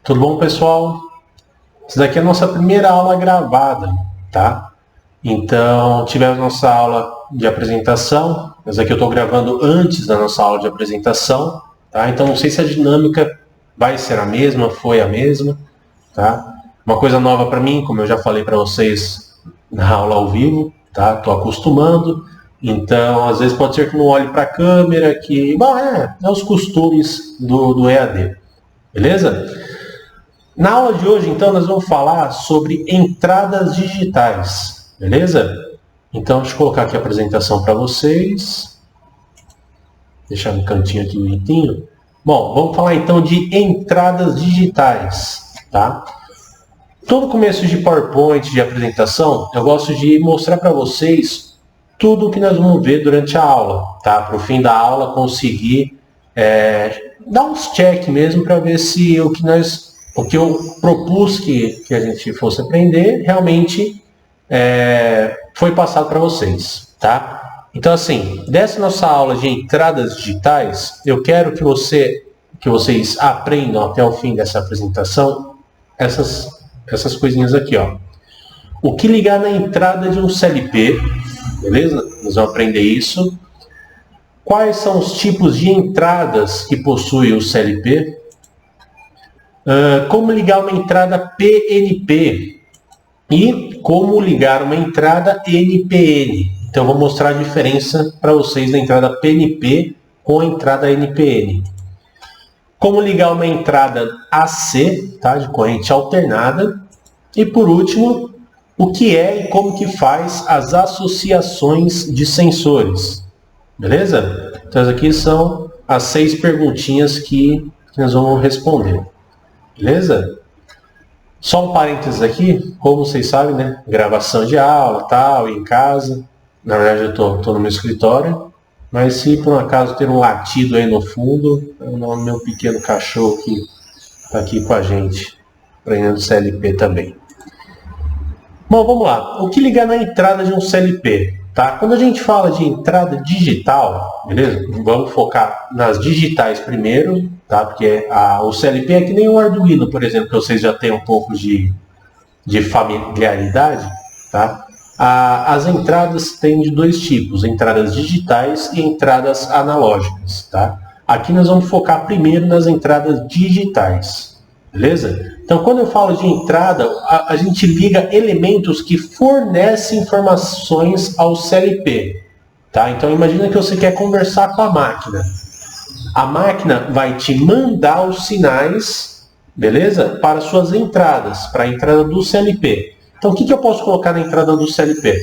Tudo bom, pessoal? Essa daqui é a nossa primeira aula gravada, tá? Então, tivemos nossa aula de apresentação. Essa aqui eu estou gravando antes da nossa aula de apresentação, tá? Então, não sei se a dinâmica vai ser a mesma, foi a mesma, tá? Uma coisa nova para mim, como eu já falei para vocês na aula ao vivo, tá? Estou acostumando. Então, às vezes pode ser que não olhe para a câmera, que... Bom, é os costumes do EAD, beleza? Na aula de hoje, então, nós vamos falar sobre entradas digitais, beleza? Então, deixa eu colocar aqui a apresentação para vocês. Deixar no cantinho aqui bonitinho. Bom, vamos falar então de entradas digitais, tá? Todo começo de PowerPoint, de apresentação, eu gosto de mostrar para vocês tudo o que nós vamos ver durante a aula, tá? Para o fim da aula conseguir dar uns check mesmo para ver se o que eu propus que a gente fosse aprender realmente foi passado para vocês, tá? Então, assim, dessa nossa aula de entradas digitais, eu quero que vocês aprendam até o fim dessa apresentação essas coisinhas aqui, ó. O que ligar na entrada de um CLP, beleza? Nós vamos aprender isso. Quais são os tipos de entradas que possui o CLP? Como ligar uma entrada PNP e como ligar uma entrada NPN. Então, eu vou mostrar a diferença para vocês da entrada PNP com a entrada NPN. Como ligar uma entrada AC, tá, de corrente alternada. E, por último, o que é e como que faz as associações de sensores. Beleza? Então, essas aqui são as 6 perguntinhas que nós vamos responder. Beleza? Só um parênteses aqui, como vocês sabem, né? Gravação de aula, tal, em casa. Na verdade, eu tô no meu escritório. Mas se por um acaso ter um latido aí no fundo, é o meu pequeno cachorro que está aqui com a gente, aprendendo CLP também. Bom, vamos lá. O que ligar na entrada de um CLP? Tá? Quando a gente fala de entrada digital, beleza? Vamos focar nas digitais primeiro, tá? Porque o CLP é que nem o Arduino, por exemplo, que vocês já têm um pouco de familiaridade, tá? As entradas têm de 2 tipos, entradas digitais e entradas analógicas, tá? Aqui nós vamos focar primeiro nas entradas digitais, beleza? Então, quando eu falo de entrada, a gente liga elementos que fornecem informações ao CLP, tá? Então, imagina que você quer conversar com a máquina. A máquina vai te mandar os sinais, beleza? Para suas entradas, para a entrada do CLP. Então, o que eu posso colocar na entrada do CLP?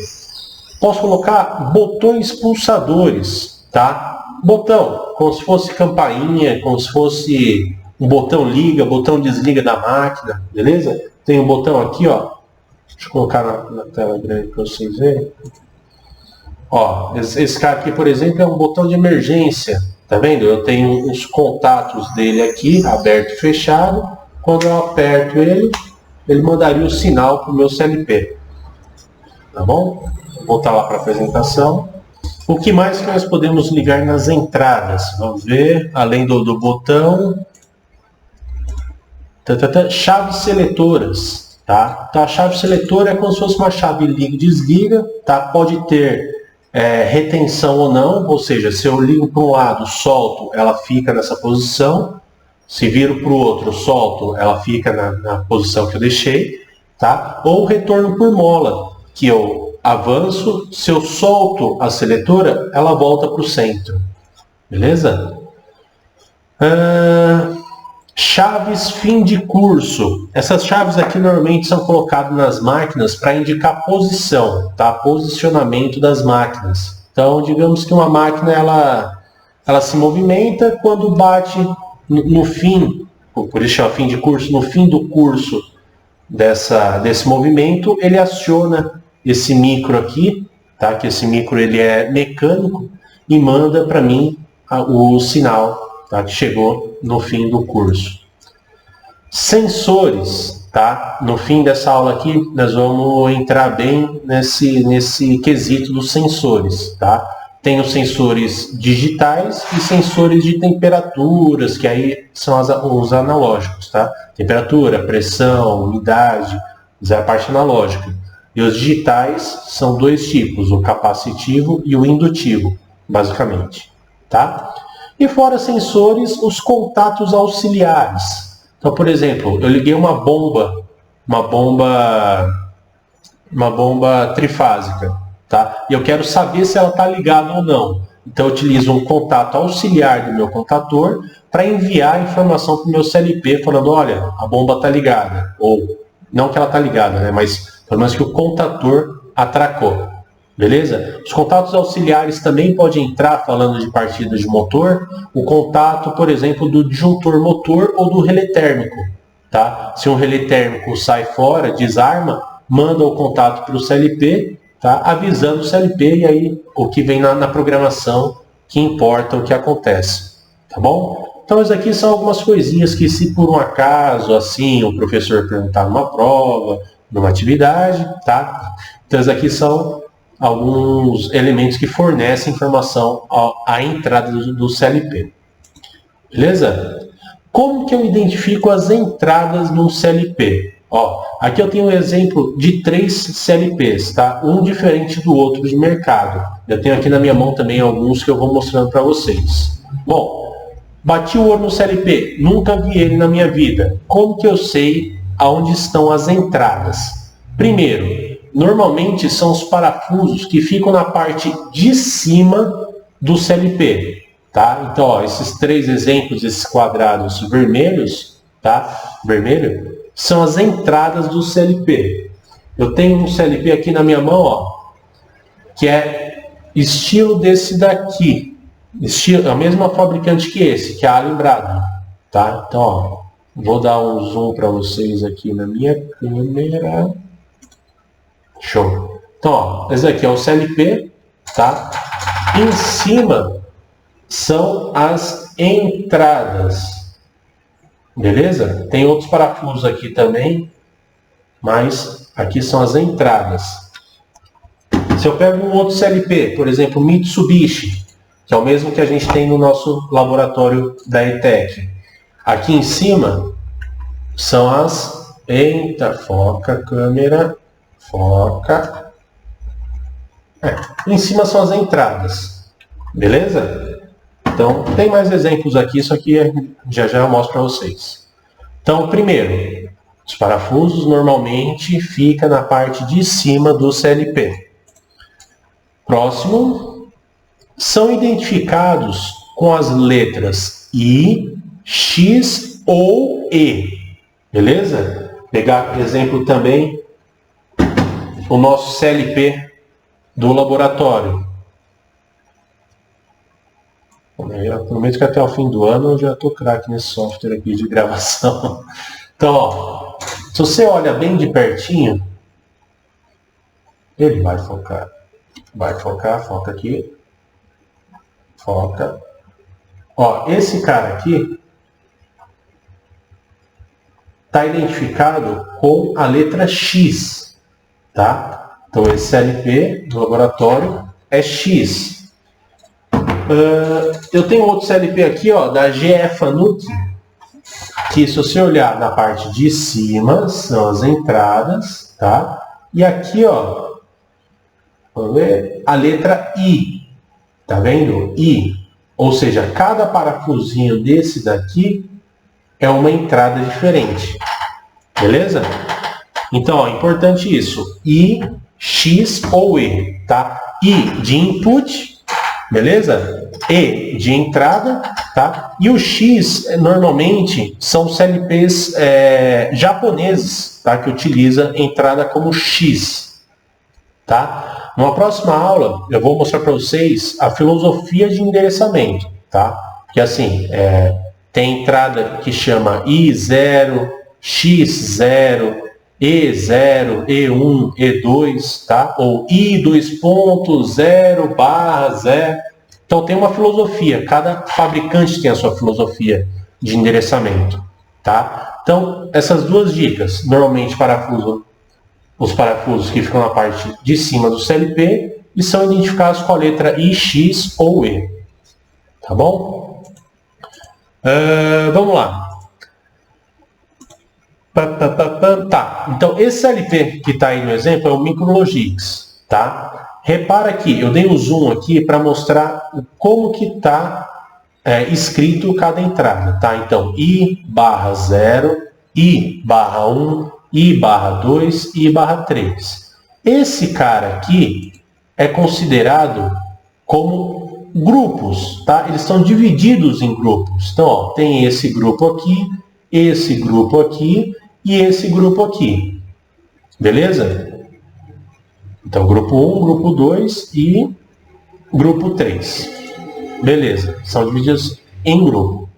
Posso colocar botões pulsadores, tá? Botão, como se fosse campainha, como se fosse um botão liga, botão desliga da máquina, beleza? Tem um botão aqui, ó. Deixa eu colocar na tela grande para vocês verem. Ó, esse cara aqui, por exemplo, é um botão de emergência. Tá vendo? Eu tenho os contatos dele aqui, aberto e fechado. Quando eu aperto ele mandaria o sinal para o meu CLP. Tá bom? Vou voltar lá para a apresentação. O que mais que nós podemos ligar nas entradas? Vamos ver, além do botão... Chaves seletoras, tá? Então, a chave seletora é como se fosse uma chave liga e desliga, tá? Pode ter retenção ou não, ou seja, se eu ligo para um lado, solto, ela fica nessa posição. Se viro para o outro, solto, ela fica na posição que eu deixei, tá? Ou retorno por mola, que eu avanço, se eu solto a seletora, ela volta para o centro, beleza? Chaves fim de curso. Essas chaves aqui normalmente são colocadas nas máquinas para indicar posição, tá? Posicionamento das máquinas. Então, digamos que uma máquina ela se movimenta quando bate no fim, por isso chama fim de curso, no fim do curso desse movimento, ele aciona esse micro aqui, tá? Que esse micro ele é mecânico e manda para mim o sinal, tá? Que chegou no fim do curso. Sensores, tá? No fim dessa aula aqui, nós vamos entrar bem nesse quesito dos sensores, tá? Tem os sensores digitais e sensores de temperaturas, que aí são os analógicos, tá? Temperatura, pressão, umidade, isso é a parte analógica. E os digitais são dois tipos, o capacitivo e o indutivo, basicamente, tá? E fora sensores, os contatos auxiliares. Então, por exemplo, eu liguei uma bomba trifásica, tá? E eu quero saber se ela está ligada ou não. Então eu utilizo um contato auxiliar do meu contator para enviar a informação para o meu CLP falando, olha, a bomba está ligada. Ou, não que ela está ligada, né? Mas pelo menos que o contator atracou. Beleza? Os contatos auxiliares também podem entrar, falando de partida de motor, o contato, por exemplo, do disjuntor motor ou do relé térmico. Tá? Se um relé térmico sai fora, desarma, manda o contato para o CLP, tá? Avisando o CLP, e aí o que vem na programação que importa o que acontece. Tá bom? Então, isso aqui são algumas coisinhas que, se por um acaso, assim, o professor perguntar numa prova, numa atividade, tá? Então, isso aqui são alguns elementos que fornecem informação à entrada do CLP. Beleza? Como que eu identifico as entradas no CLP? Ó, aqui eu tenho um exemplo de 3 CLPs, tá? Um diferente do outro de mercado. Eu tenho aqui na minha mão também alguns que eu vou mostrando para vocês. Bom, bati o olho no CLP, nunca vi ele na minha vida. Como que eu sei aonde estão as entradas? Primeiro, normalmente são os parafusos que ficam na parte de cima do CLP, tá? Então, ó, esses 3 exemplos, esses quadrados vermelhos, tá? Vermelho, são as entradas do CLP. Eu tenho um CLP aqui na minha mão, ó, que é estilo desse daqui. Estilo, é a mesma fabricante que esse, que é a Allen-Bradley, tá? Então, ó, vou dar um zoom para vocês aqui na minha câmera. Show. Então, ó, esse aqui é o CLP, tá? Em cima são as entradas. Beleza? Tem outros parafusos aqui também, mas aqui são as entradas. Se eu pego um outro CLP, por exemplo, Mitsubishi, que é o mesmo que a gente tem no nosso laboratório da ETEC, aqui em cima são as... Eita, foca, câmera, foca. Em cima são as entradas. Beleza? Então, tem mais exemplos aqui, isso aqui já eu mostro para vocês. Então, primeiro, os parafusos normalmente ficam na parte de cima do CLP. Próximo, são identificados com as letras I, X ou E. Beleza? Pegar exemplo também o nosso CLP do laboratório. Eu prometo que até o fim do ano eu já estou craque nesse software aqui de gravação. Então, ó, se você olha bem de pertinho, ele vai focar. Vai focar, foca aqui. Foca. Ó, esse cara aqui está identificado com a letra X, tá? Então, esse CLP do laboratório é X. Eu tenho outro CLP aqui, ó, da GE Fanuc, que, se você olhar na parte de cima, são as entradas, tá? E aqui, ó, vamos ver, a letra I, tá vendo? I. Ou seja, cada parafusinho desse daqui é uma entrada diferente, beleza? Então, ó, importante isso, I, X ou E, tá? I de input, beleza? E de entrada, tá? E o X, normalmente, são CLPs japoneses, tá? Que utiliza entrada como X, tá? Numa próxima aula, eu vou mostrar para vocês a filosofia de endereçamento, tá? Porque, assim, tem entrada que chama I0, X0, E0, E1, E2, tá? Ou I2.0/0. Então tem uma filosofia, cada fabricante tem a sua filosofia de endereçamento, tá? Então, essas duas dicas, normalmente os parafusos que ficam na parte de cima do CLP e são identificados com a letra I, X ou E. Tá bom? Vamos lá. Tá, então esse CLP que está aí no exemplo é o Micrologix, tá? Repara que eu dei um zoom aqui para mostrar como que está escrito cada entrada, tá? Então, I/0, I/1, I/2 e I/3. Esse cara aqui é considerado como grupos, tá? Eles são divididos em grupos. Então, ó, tem esse grupo aqui, esse grupo aqui e esse grupo aqui. Beleza? Então, grupo 1, grupo 2 e grupo 3. Beleza, são divididos em grupo.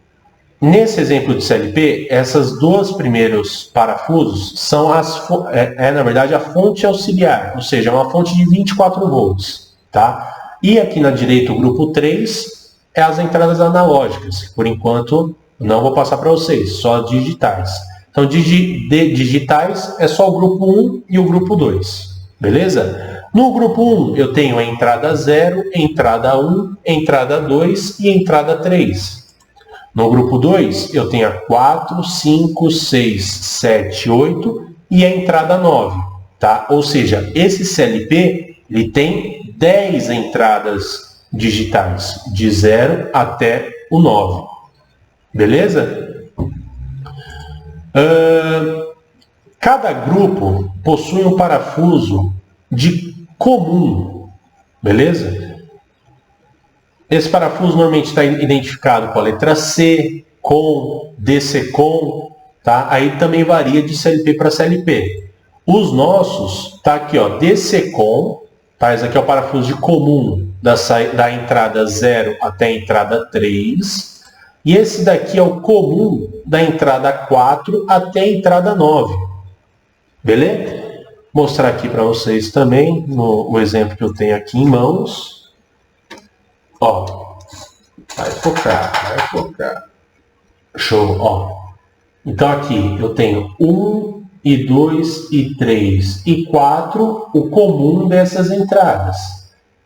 Nesse exemplo de CLP, essas duas primeiros parafusos são na verdade, a fonte auxiliar, ou seja, é uma fonte de 24 volts. Tá? E aqui na direita, o grupo 3 é as entradas analógicas. Por enquanto, não vou passar para vocês, só digitais. Então, digitais é só o grupo 1 e o grupo 2. Beleza? No grupo 1, eu tenho a entrada 0, entrada 1, entrada 2 e entrada 3. No grupo 2, eu tenho a 4, 5, 6, 7, 8 e a entrada 9. Tá? Ou seja, esse CLP ele tem 10 entradas digitais, de 0 até o 9. Beleza? Cada grupo possui um parafuso de comum. Beleza? Esse parafuso normalmente está identificado com a letra C, COM, DC-COM, tá? Aí também varia de CLP para CLP. Os nossos, tá aqui, ó, DC-COM, tá? Esse aqui é o parafuso de comum da entrada 0 até a entrada 3. E esse daqui é o comum da entrada 4 até a entrada 9. Beleza? Vou mostrar aqui para vocês também, no exemplo que eu tenho aqui em mãos. Ó, vai focar. Show, ó. Então aqui eu tenho 1, e 2, e 3, e 4, o comum dessas entradas.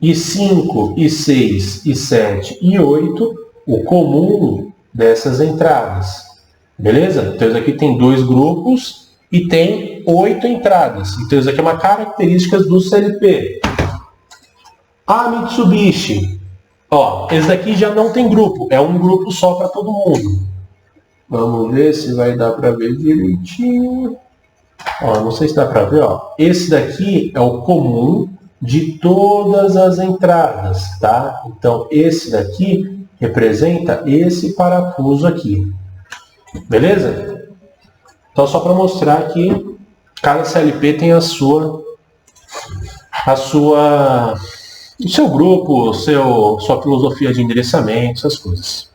E 5, e 6, e 7, e 8, o comum dessas entradas. Beleza? Então isso aqui tem 2 grupos e tem 8 entradas. Então isso aqui é uma característica do CLP. A Mitsubishi. Ó, esse daqui já não tem grupo, é um grupo só para todo mundo. Vamos ver se vai dar para ver direitinho. Ó, não sei se dá para ver, ó. Esse daqui é o comum de todas as entradas, tá? Então, esse daqui representa esse parafuso aqui. Beleza? Então, só para mostrar que cada CLP tem o seu grupo, sua filosofia de endereçamento, essas coisas.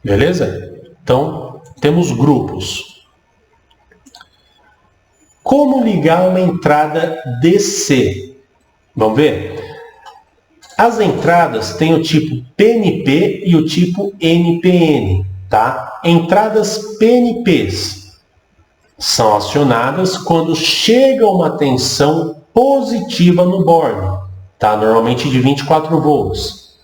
Beleza? Então, temos grupos. Como ligar uma entrada DC? Vamos ver? As entradas têm o tipo PNP e o tipo NPN. Tá? Entradas PNPs são acionadas quando chega uma tensão positiva no borne. Tá? Normalmente de 24 volts.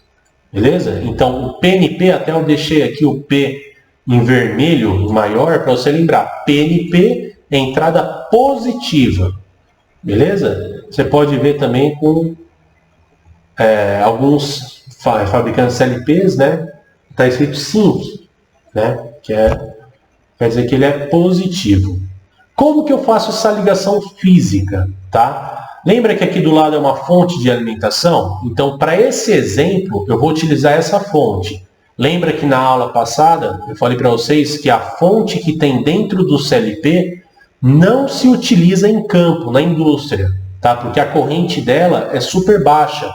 Beleza? Então, o PNP, até eu deixei aqui o P em vermelho maior para você lembrar. PNP é entrada positiva. Beleza? Você pode ver também com alguns fabricantes CLPs, né? Está escrito SYNC, né? Quer dizer que ele é positivo. Como que eu faço essa ligação física? Tá? Lembra que aqui do lado é uma fonte de alimentação? Então, para esse exemplo, eu vou utilizar essa fonte. Lembra que na aula passada eu falei para vocês que a fonte que tem dentro do CLP não se utiliza em campo, na indústria, tá? Porque a corrente dela é super baixa,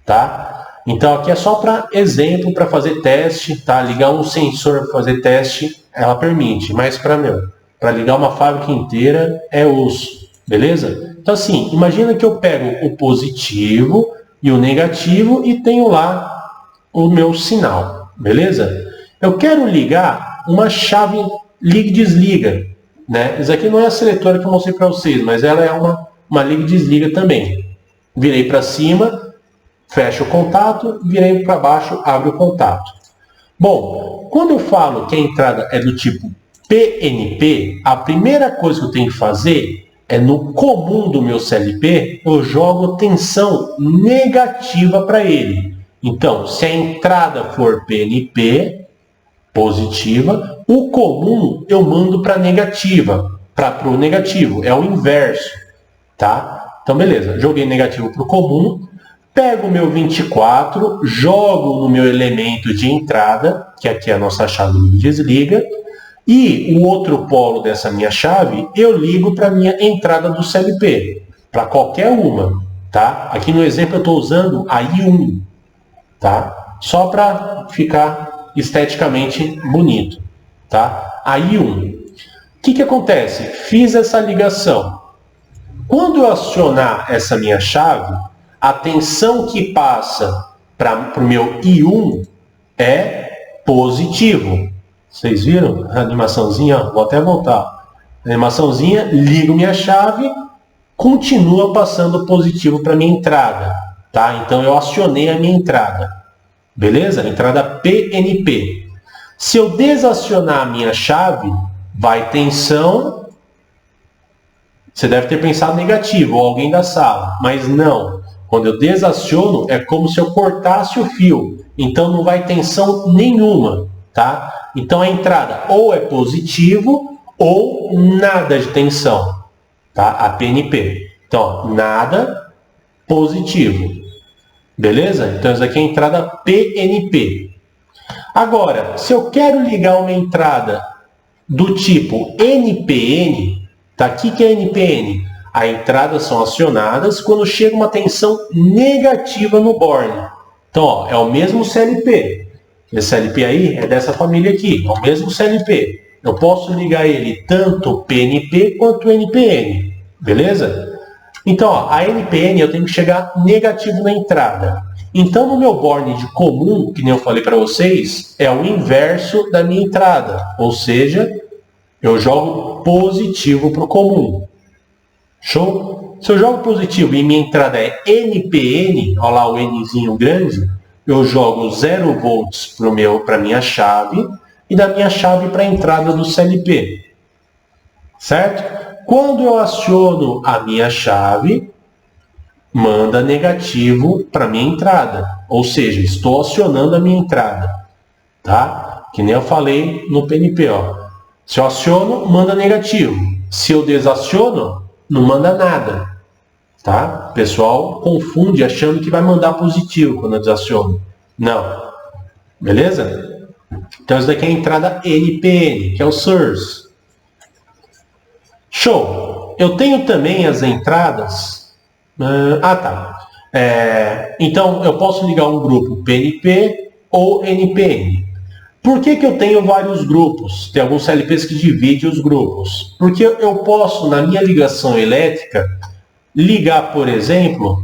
tá? Então, aqui é só para exemplo, para fazer teste, tá? Ligar um sensor para fazer teste, ela permite, mas para ligar uma fábrica inteira é osso, beleza? Então assim, imagina que eu pego o positivo e o negativo e tenho lá o meu sinal, beleza? Eu quero ligar uma chave liga e desliga, né? Isso aqui não é a seletora que eu mostrei para vocês, mas ela é uma liga e desliga também. Virei para cima, fecho o contato, virei para baixo, abro o contato. Bom, quando eu falo que a entrada é do tipo PNP, a primeira coisa que eu tenho que fazer é no comum do meu CLP, eu jogo tensão negativa para ele. Então, se a entrada for PNP, positiva, o comum eu mando para negativa, para o negativo, é o inverso, tá? Então, beleza, joguei negativo para o comum, pego o meu 24, jogo no meu elemento de entrada, que aqui é a nossa chave de desliga, e o outro polo dessa minha chave, eu ligo para a minha entrada do CLP, para qualquer uma, tá? Aqui no exemplo eu estou usando a I1, tá? Só para ficar esteticamente bonito, tá? A I1. O que acontece? Fiz essa ligação. Quando eu acionar essa minha chave, a tensão que passa para o meu I1 é positivo. Vocês viram a animaçãozinha? Vou até voltar. A animaçãozinha, ligo minha chave, continua passando positivo para minha entrada. Tá? Então eu acionei a minha entrada. Beleza? Entrada PNP. Se eu desacionar a minha chave, vai tensão. Você deve ter pensado negativo, ou alguém da sala. Mas não. Quando eu desaciono, é como se eu cortasse o fio. Então não vai tensão nenhuma. Tá? Então a entrada ou é positivo ou nada de tensão, tá? A PNP. Então, nada, positivo. Beleza? Então, essa aqui é a entrada PNP. Agora, se eu quero ligar uma entrada do tipo NPN, tá? O que é NPN? As entradas são acionadas quando chega uma tensão negativa no borne. Então, ó, é o mesmo CLP. Esse CLP aí é dessa família aqui, é o mesmo CLP. Eu posso ligar ele tanto PNP quanto NPN, beleza? Então, ó, a NPN eu tenho que chegar negativo na entrada. Então, no meu borne de comum, que nem eu falei para vocês, é o inverso da minha entrada. Ou seja, eu jogo positivo para o comum. Show? Se eu jogo positivo e minha entrada é NPN, olha lá o Nzinho grande, eu jogo 0 volts para a minha chave e da minha chave para a entrada do CLP. Certo? Quando eu aciono a minha chave, manda negativo para a minha entrada. Ou seja, estou acionando a minha entrada. Tá? Que nem eu falei no PNP. Ó. Se eu aciono, manda negativo. Se eu desaciono, não manda nada. Tá? O pessoal confunde achando que vai mandar positivo quando eu desaciono. Não. Beleza? Então, isso daqui é a entrada NPN, que é o source. Show! Eu tenho também as entradas... tá. Então, eu posso ligar um grupo PNP ou NPN. Por que eu tenho vários grupos? Tem alguns CLPs que dividem os grupos. Porque eu posso, na minha ligação elétrica, ligar, por exemplo,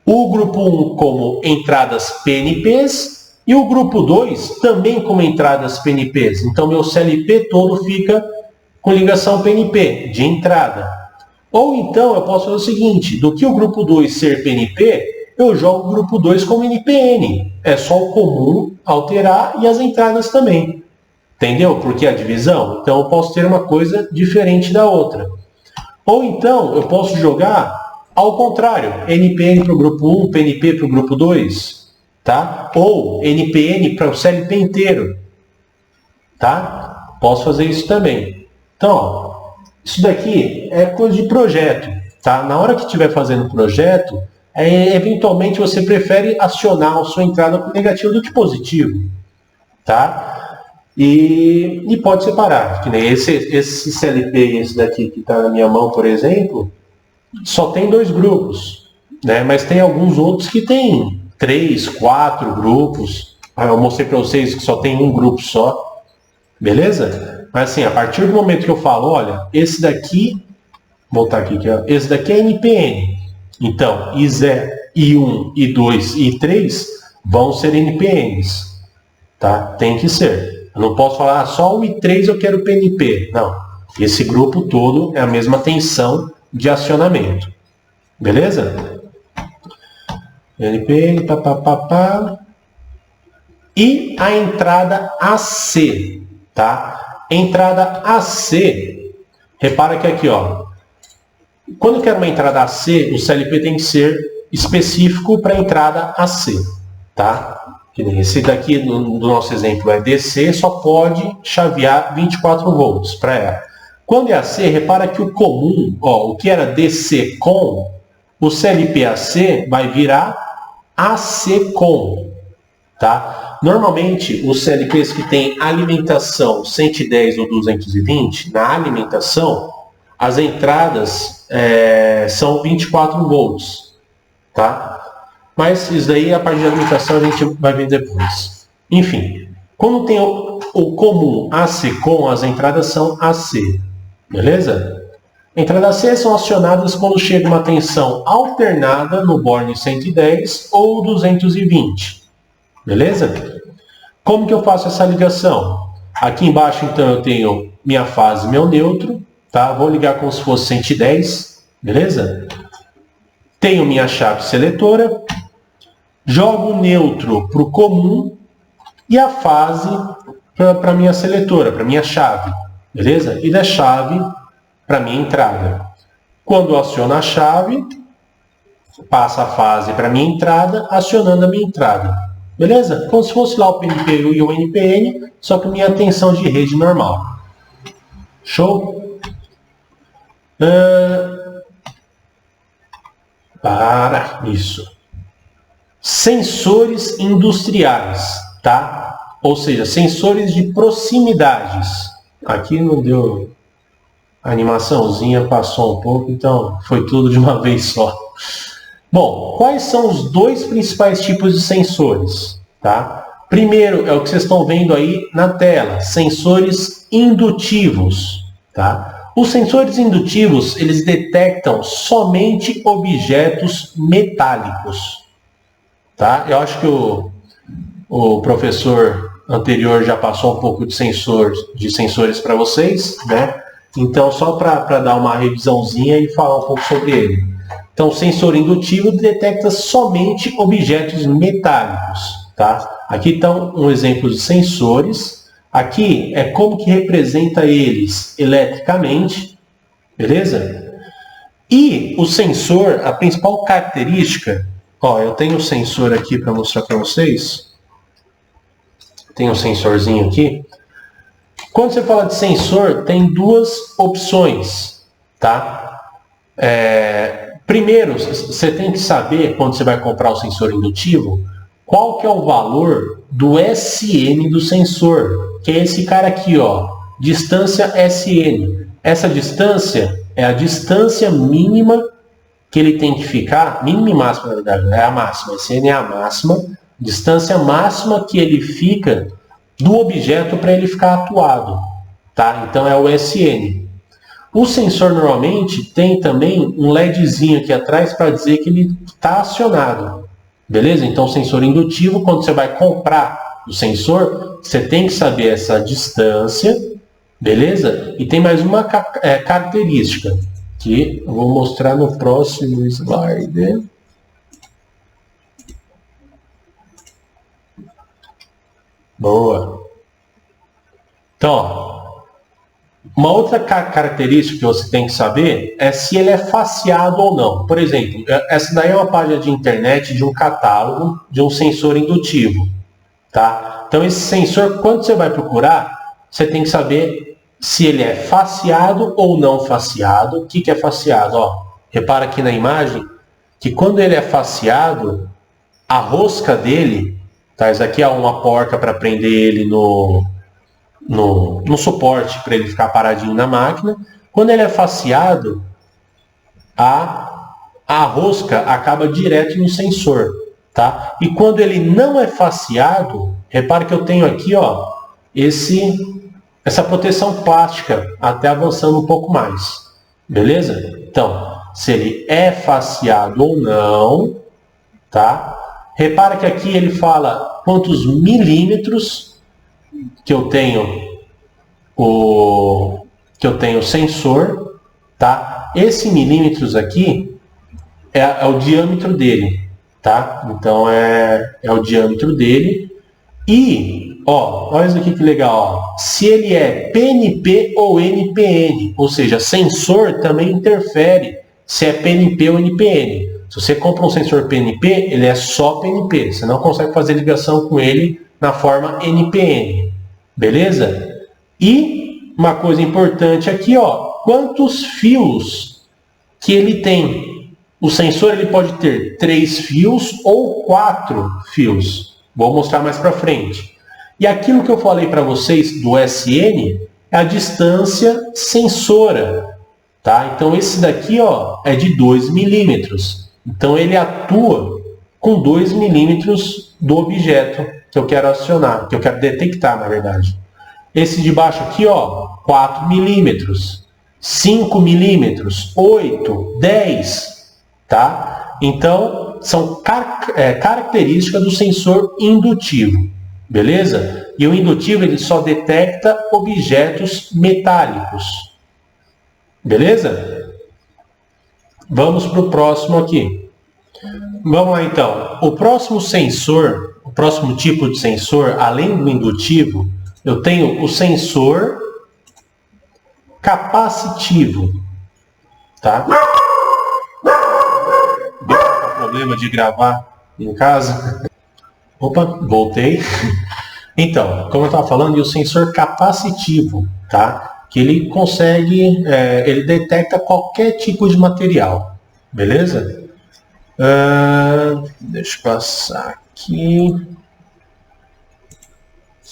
o grupo 1 como entradas PNPs e o grupo 2 também como entradas PNPs. Então, meu CLP todo fica com ligação PNP, de entrada. Ou então, eu posso fazer o seguinte, do que o grupo 2 ser PNP, eu jogo o grupo 2 como NPN. É só o comum alterar e as entradas também. Entendeu? Porque a divisão? Então, eu posso ter uma coisa diferente da outra. Ou então, eu posso jogar ao contrário, NPN para o grupo 1, PNP para o grupo 2, tá? Ou NPN para o CLP inteiro, tá? Posso fazer isso também. Então, ó, isso daqui é coisa de projeto, tá? Na hora que estiver fazendo projeto, eventualmente você prefere acionar a sua entrada com negativo do que positivo, tá? E pode separar, que nem esse CLP, esse daqui que está na minha mão, por exemplo, só tem 2 grupos, né? Mas tem alguns outros que tem 3, 4 grupos. Eu mostrei para vocês que só tem um grupo só, beleza? Mas assim, a partir do momento que eu falo, olha, esse daqui, vou voltar aqui, ó, esse daqui é NPN. Então, I0, I1, I2 e I3 vão ser NPNs, tá? Tem que ser. Eu não posso falar, só o I3 eu quero PNP. Não. Esse grupo todo é a mesma tensão de acionamento. Beleza? NPN, papapá. E a entrada AC, tá? Entrada AC, repara que aqui, ó, quando eu quero uma entrada AC, o CLP tem que ser específico para a entrada AC, tá? Esse daqui do nosso exemplo é DC, só pode chavear 24 volts para ela. Quando é AC, repara que o comum, ó, o que era DC com, o CLP AC vai virar AC com, tá? Normalmente, os CLPs que têm alimentação 110 ou 220, na alimentação, as entradas são 24 volts, tá? Mas isso daí, a parte de alimentação, a gente vai ver depois. Enfim, quando tem o comum AC com, as entradas são AC, beleza? Entradas AC são acionadas quando chega uma tensão alternada no borne 110 ou 220, beleza? Como que eu faço essa ligação? Aqui embaixo, então, eu tenho minha fase e meu neutro, tá? Vou ligar como se fosse 110, beleza? Tenho minha chave seletora, jogo o neutro para o comum e a fase para a minha seletora, para a minha chave, beleza? E da chave para a minha entrada. Quando eu aciono a chave, passa a fase para a minha entrada, acionando a minha entrada, beleza? Como se fosse lá o PNPU e o NPN, só que minha tensão de rede normal. Show? Isso. Sensores industriais, tá? Ou seja, sensores de proximidades. Aqui não deu a animaçãozinha, passou um pouco, então foi tudo de uma vez só. Bom, quais são os dois principais tipos de sensores, tá? Primeiro é o que vocês estão vendo aí na tela, sensores indutivos, tá? Os sensores indutivos, eles detectam somente objetos metálicos, tá? Eu acho que o professor anterior já passou um pouco de sensores para vocês, né? Então, só para dar uma revisãozinha e falar um pouco sobre ele. Então, o sensor indutivo detecta somente objetos metálicos, tá? Aqui estão um exemplo de sensores. Aqui é como que representa eles eletricamente, beleza? E o sensor, a principal característica, ó, eu tenho um sensor aqui para mostrar para vocês. Tem um sensorzinho aqui. Quando você fala de sensor, tem duas opções, tá? Primeiro, você tem que saber, quando você vai comprar o sensor indutivo, qual que é o valor do SN do sensor, que é esse cara aqui, ó, distância SN. Essa distância é a distância mínima que ele tem que ficar, mínima e máxima, na verdade, é a máxima, SN é a máxima, distância máxima que ele fica do objeto para ele ficar atuado, tá? Então é o SN. O sensor normalmente tem também um LEDzinho aqui atrás para dizer que ele está acionado, beleza? Então o sensor indutivo, quando você vai comprar o sensor, você tem que saber essa distância, beleza? E tem mais uma característica que eu vou mostrar no próximo slide. Boa. Então, ó, uma outra característica que você tem que saber é se ele é faceado ou não. Por exemplo, essa daí é uma página de internet de um catálogo de um sensor indutivo, tá? Então, esse sensor, quando você vai procurar, você tem que saber se ele é faceado ou não faceado. O que é faceado? Ó, repara aqui na imagem que quando ele é faceado, a rosca dele, tá? Isso aqui é uma porca para prender ele no suporte para ele ficar paradinho na máquina. Quando ele é faceado, a rosca acaba direto no sensor, tá? E quando ele não é faceado, repare que eu tenho aqui, ó, essa proteção plástica, até avançando um pouco mais, beleza? Então, se ele é faceado ou não, tá? Repara que aqui ele fala quantos milímetros que eu tenho o sensor, tá? Esse milímetros aqui é o diâmetro dele, tá? Então é o diâmetro dele. E, ó, olha isso aqui que legal, ó. Se ele é PNP ou NPN, ou seja, sensor também interfere se é PNP ou NPN. Se você compra um sensor PNP, ele é só PNP, você não consegue fazer ligação com ele na forma NPN, beleza? E uma coisa importante aqui, ó, quantos fios que ele tem? O sensor ele pode ter 3 fios ou 4 fios. Vou mostrar mais para frente. E aquilo que eu falei para vocês do SN é a distância sensora, tá? Então esse daqui, ó, é de 2 milímetros. Então ele atua com 2 milímetros do objeto que eu quero acionar, que eu quero detectar, na verdade. Esse de baixo aqui, ó, 4 milímetros, 5 milímetros, 8, 10, tá? Então, são características do sensor indutivo, beleza? E o indutivo, ele só detecta objetos metálicos, beleza? Vamos para o próximo aqui. Vamos lá, então. O próximo sensor, o próximo tipo de sensor, além do indutivo, eu tenho o sensor capacitivo, tá? Problema de gravar em casa. Opa, voltei. Então, como eu estava falando, e o sensor capacitivo, tá? Que ele consegue, ele detecta qualquer tipo de material, beleza? Deixa eu passar aqui.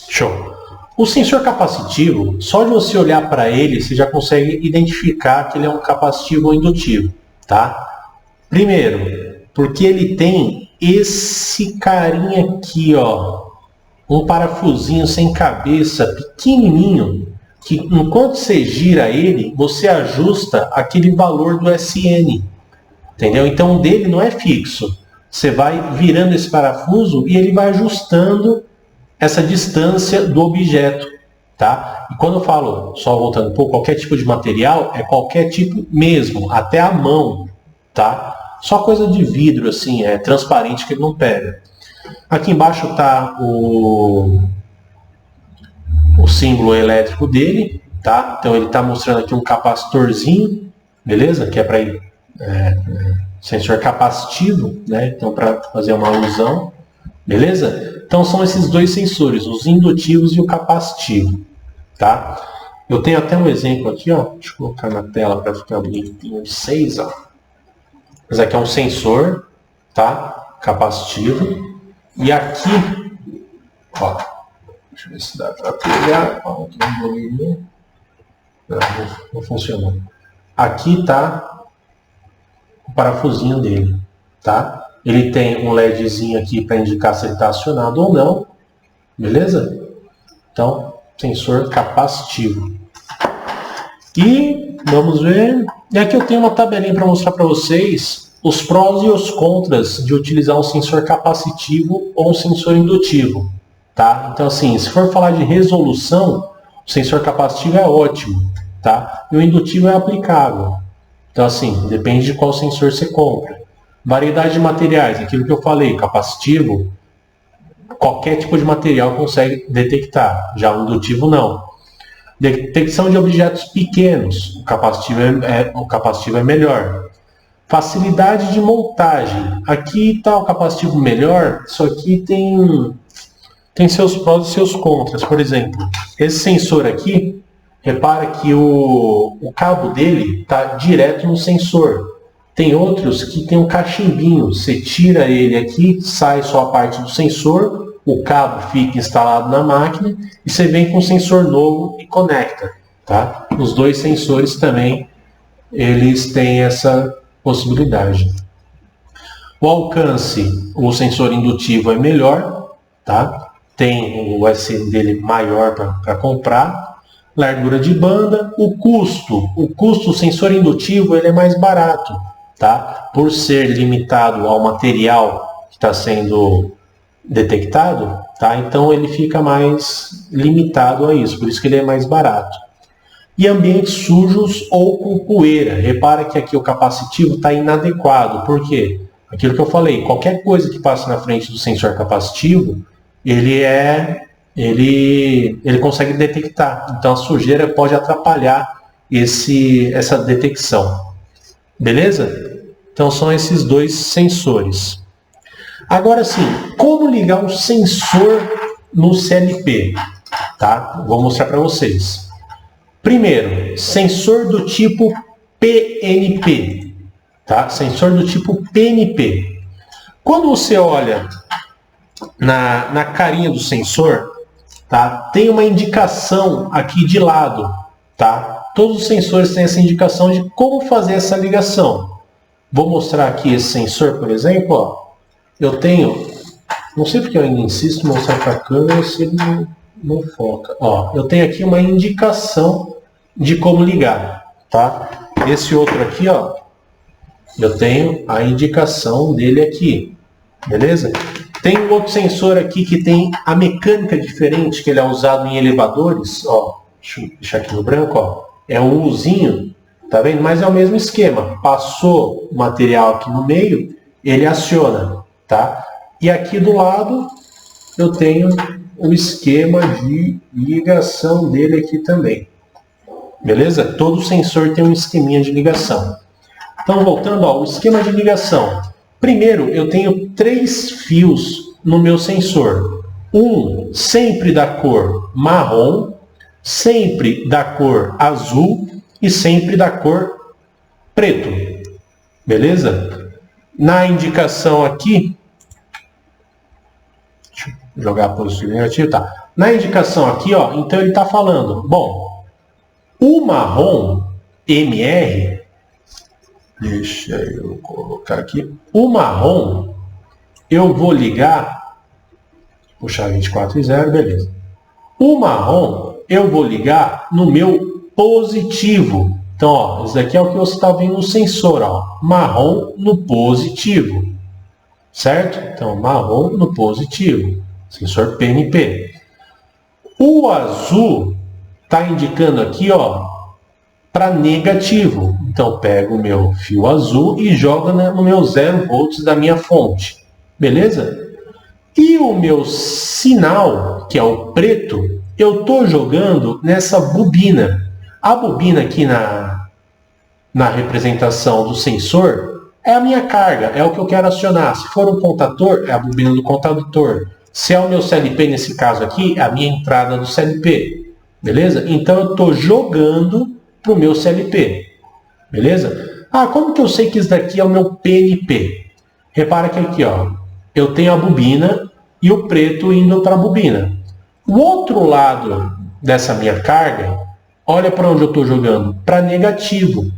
Show. O sensor capacitivo, só de você olhar para ele, você já consegue identificar que ele é um capacitivo ou indutivo, tá? Primeiro, porque ele tem esse carinha aqui, ó, um parafusinho sem cabeça, pequenininho, que enquanto você gira ele, você ajusta aquele valor do SN, entendeu? Então o dele não é fixo, você vai virando esse parafuso e ele vai ajustando essa distância do objeto, tá? E quando eu falo, só voltando um pouco, qualquer tipo de material, é qualquer tipo mesmo, até a mão, tá? Só coisa de vidro, assim, é transparente que ele não pega. Aqui embaixo está o símbolo elétrico dele, tá? Então ele está mostrando aqui um capacitorzinho, beleza? Que é para sensor capacitivo, né? Então para fazer uma alusão, beleza? Então são esses dois sensores, os indutivos e o capacitivo, tá? Eu tenho até um exemplo aqui, ó. Deixa eu colocar na tela para ficar bonitinho de 6, ó. Esse aqui é um sensor, tá? Capacitivo. E aqui, ó, deixa eu ver se dá para pegar. Ó, aqui um bolinho. Não funcionou. Aqui tá o parafusinho dele, tá? Ele tem um LEDzinho aqui para indicar se ele está acionado ou não, beleza? Então, sensor capacitivo. E vamos ver. E aqui eu tenho uma tabelinha para mostrar para vocês os prós e os contras de utilizar um sensor capacitivo ou um sensor indutivo, tá? Então, assim, se for falar de resolução, o sensor capacitivo é ótimo, tá? E o indutivo é aplicável. Então, assim, depende de qual sensor você compra. Variedade de materiais, aquilo que eu falei, capacitivo, qualquer tipo de material consegue detectar, já o indutivo não. Detecção de objetos pequenos, o capacitivo é melhor. Facilidade de montagem, aqui está o capacitivo melhor, isso aqui tem seus prós e seus contras. Por exemplo, esse sensor aqui, repara que o cabo dele está direto no sensor. Tem outros que tem um cachimbinho, você tira ele aqui, sai só a parte do sensor, o cabo fica instalado na máquina e você vem com um sensor novo e conecta, tá? Os dois sensores também, eles têm essa possibilidade. O alcance, o sensor indutivo é melhor, tá? Tem o SN dele maior para comprar. Largura de banda, o custo, o sensor indutivo, ele é mais barato, tá? Por ser limitado ao material que está sendo detectado, tá? Então ele fica mais limitado a isso, por isso que ele é mais barato. E ambientes sujos ou com poeira. Repara que aqui o capacitivo está inadequado. Por quê? Aquilo que eu falei, qualquer coisa que passe na frente do sensor capacitivo, ele consegue detectar. Então a sujeira pode atrapalhar essa detecção. Beleza? Então são esses dois sensores. Agora sim, como ligar um sensor no CLP? Tá? Vou mostrar para vocês. Primeiro, sensor do tipo PNP. Tá? Sensor do tipo PNP. Quando você olha na carinha do sensor, tá? Tem uma indicação aqui de lado. Tá? Todos os sensores têm essa indicação de como fazer essa ligação. Vou mostrar aqui esse sensor, por exemplo. Ó. Eu tenho, não sei porque eu ainda insisto em mostrar para a câmera se ele não foca. Ó, eu tenho aqui uma indicação de como ligar. Tá? Esse outro aqui, ó, eu tenho a indicação dele aqui. Beleza? Tem um outro sensor aqui que tem a mecânica diferente, que ele é usado em elevadores. Ó, deixa eu deixar aqui no branco. Ó. É um Uzinho, tá vendo? Mas é o mesmo esquema. Passou o material aqui no meio, ele aciona. Tá? E aqui do lado eu tenho o esquema de ligação dele aqui também. Beleza? Todo sensor tem um esqueminha de ligação. Então, voltando ao esquema de ligação. Primeiro, eu tenho 3 fios no meu sensor. Um sempre da cor marrom, sempre da cor azul e sempre da cor preto. Beleza? Na indicação aqui, deixa eu jogar positivo e negativo, tá. Na indicação aqui, ó, então ele está falando, bom, o marrom MR, deixa eu colocar aqui, o marrom eu vou ligar, puxar 24 e 0, beleza. O marrom eu vou ligar no meu positivo. Então, ó, isso daqui é o que você está vendo no sensor, ó, marrom no positivo, certo? Então, marrom no positivo, sensor PNP. O azul está indicando aqui, ó, para negativo. Então, pego o meu fio azul e jogo no meu 0 volts da minha fonte, beleza? E o meu sinal, que é o preto, eu estou jogando nessa bobina. A bobina aqui na representação do sensor é a minha carga, é o que eu quero acionar. Se for um contador, é a bobina do contador. Se é o meu CLP, nesse caso aqui, é a minha entrada do CLP. Beleza? Então eu estou jogando para o meu CLP. Beleza? Ah, como que eu sei que isso daqui é o meu PNP? Repara que aqui, ó, eu tenho a bobina e o preto indo para a bobina. O outro lado dessa minha carga, olha para onde eu estou jogando, para negativo.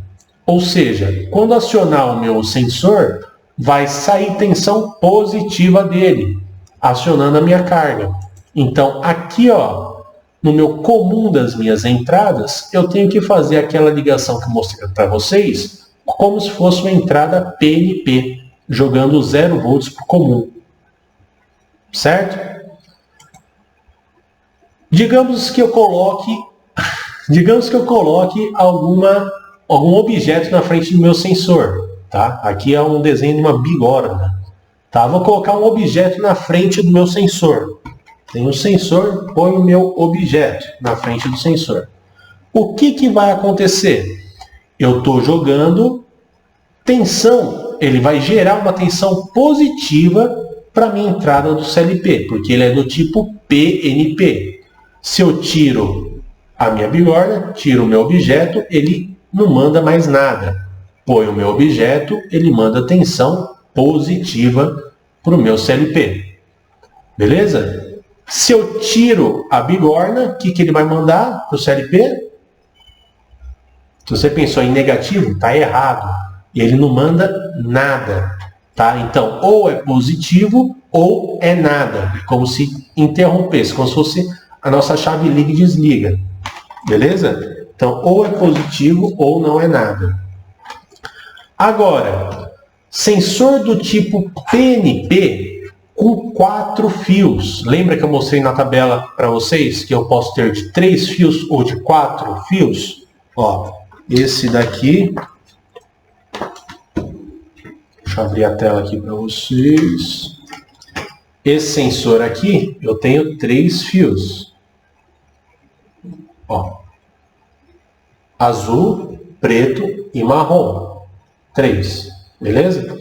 Ou seja, quando acionar o meu sensor, vai sair tensão positiva dele, acionando a minha carga. Então, aqui, ó, no meu comum das minhas entradas, eu tenho que fazer aquela ligação que eu mostrei para vocês, como se fosse uma entrada PNP, jogando 0 volts para o comum. Certo? Digamos que eu coloque algum objeto na frente do meu sensor. Tá? Aqui é um desenho de uma bigorna. Tá? Vou colocar um objeto na frente do meu sensor. Tem um sensor, põe o meu objeto na frente do sensor. O que vai acontecer? Eu estou jogando tensão. Ele vai gerar uma tensão positiva para a minha entrada do CLP, porque ele é do tipo PNP. Se eu tiro a minha bigorna, tiro o meu objeto, ele não manda mais nada. Põe o meu objeto, ele manda tensão positiva para o meu CLP. Beleza? Se eu tiro a bigorna, o que ele vai mandar para o CLP? Se você pensou em negativo, está errado. Ele não manda nada. Tá? Então, ou é positivo ou é nada. É como se interrompesse, como se fosse a nossa chave liga e desliga. Beleza? Então, ou é positivo ou não é nada. Agora, sensor do tipo PNP com 4 fios. Lembra que eu mostrei na tabela para vocês que eu posso ter de 3 fios ou de 4 fios? Ó, esse daqui, deixa Deixa eu abrir a tela aqui para vocês. Esse sensor aqui, eu tenho 3 fios. Ó. Azul, preto e marrom. 3. Beleza?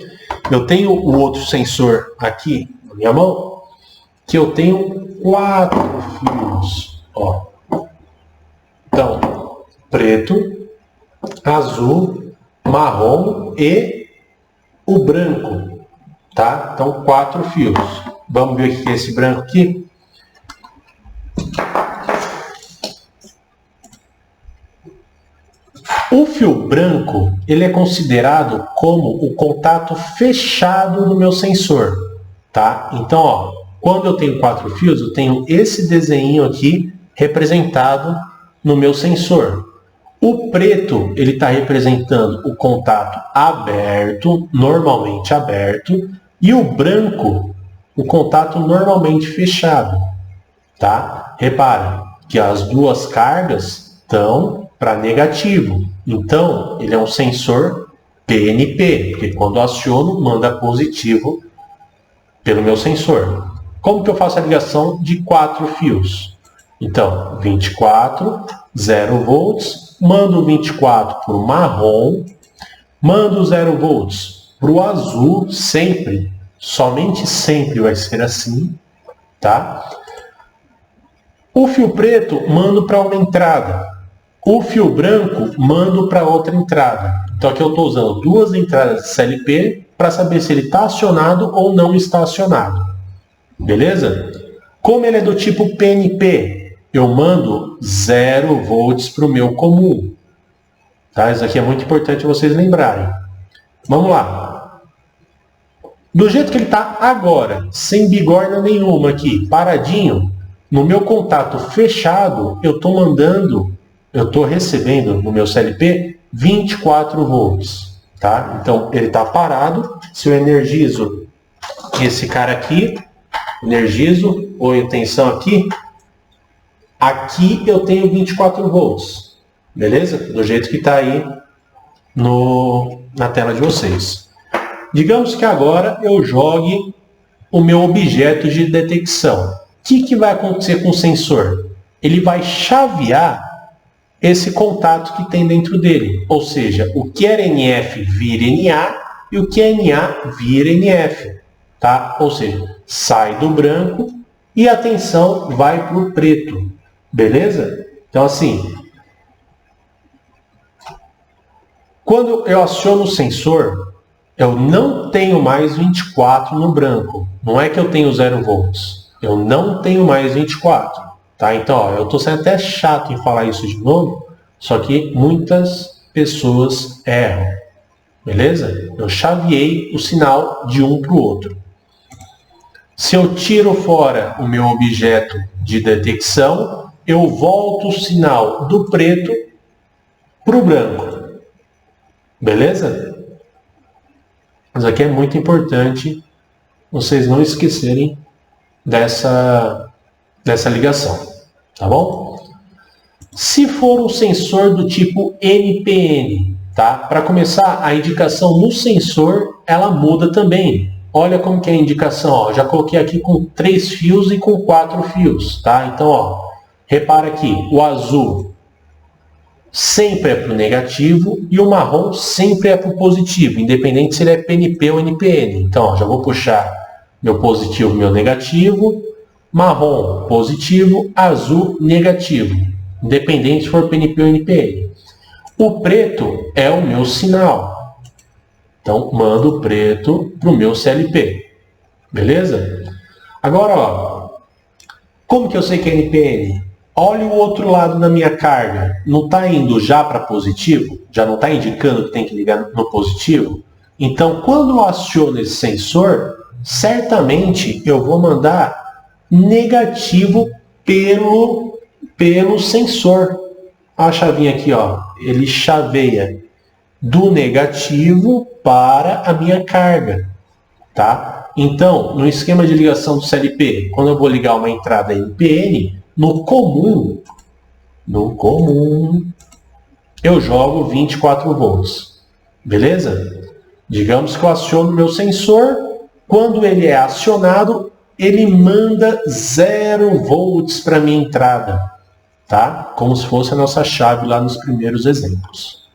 Eu tenho o outro sensor aqui na minha mão, que eu tenho 4 fios. Ó. Então, preto, azul, marrom e o branco. Tá? Então, 4 fios. Vamos ver o que é esse branco aqui? O fio branco, ele é considerado como o contato fechado do meu sensor, tá? Então, ó, quando eu tenho 4 fios, eu tenho esse desenho aqui representado no meu sensor. O preto, ele está representando o contato aberto, normalmente aberto, e o branco, o contato normalmente fechado, tá? Repara que as duas cargas estão para negativo. Então, ele é um sensor PNP, porque quando eu aciono, manda positivo pelo meu sensor. Como que eu faço a ligação de 4 fios? Então, 24, 0 volts, mando 24 para o marrom, mando 0 volts para o azul, sempre, somente sempre vai ser assim, tá? O fio preto mando para uma entrada. O fio branco mando para outra entrada. Então aqui eu estou usando 2 entradas de CLP para saber se ele está acionado ou não está acionado. Beleza? Como ele é do tipo PNP, eu mando 0 volts para o meu comum. Tá? Isso aqui é muito importante vocês lembrarem. Vamos lá. Do jeito que ele está agora, sem bigorna nenhuma aqui, paradinho, no meu contato fechado, eu estou recebendo no meu CLP 24 volts. Tá? Então, ele está parado. Se eu energizo esse cara aqui, energizo, ponho tensão aqui, aqui eu tenho 24 volts. Beleza? Do jeito que está aí na tela de vocês. Digamos que agora eu jogue o meu objeto de detecção. O que vai acontecer com o sensor? Ele vai chavear esse contato que tem dentro dele. Ou seja, o que era NF vira NA e o que é NA vira NF. Tá? Ou seja, sai do branco e a tensão vai para o preto. Beleza? Então assim, quando eu aciono o sensor, eu não tenho mais 24 no branco. Não é que eu tenho 0 volts. Eu não tenho mais 24. Tá? Então, ó, eu estou sendo até chato em falar isso de novo, só que muitas pessoas erram. Beleza? Eu chaveei o sinal de um para o outro. Se eu tiro fora o meu objeto de detecção, eu volto o sinal do preto para o branco. Beleza? Mas aqui é muito importante vocês não esquecerem dessa ligação, tá bom? Se for um sensor do tipo NPN, tá? Para começar, a indicação no sensor, ela muda também. Olha como que é a indicação, ó. Já coloquei aqui com 3 fios e com 4 fios, tá? Então, ó, repara aqui, o azul sempre é para o negativo e o marrom sempre é para o positivo, independente se ele é PNP ou NPN. Então, ó, já vou puxar meu positivo, meu negativo, marrom positivo, azul negativo, independente se for PNP ou NPN. O preto é o meu sinal. Então, mando o preto para o meu CLP. Beleza? Agora, ó, como que eu sei que é NPN? Olha o outro lado da minha carga. Não está indo já para positivo? Já não está indicando que tem que ligar no positivo? Então, quando eu aciono esse sensor, certamente eu vou mandar negativo pelo sensor. A chavinha aqui, ó, ele chaveia do negativo para a minha carga, tá? Então, no esquema de ligação do CLP, quando eu vou ligar uma entrada NPN, no comum, eu jogo 24 volts. Beleza? Digamos que eu aciono o meu sensor, quando ele é acionado, ele manda 0 volts para a minha entrada, tá? Como se fosse a nossa chave lá nos primeiros exemplos.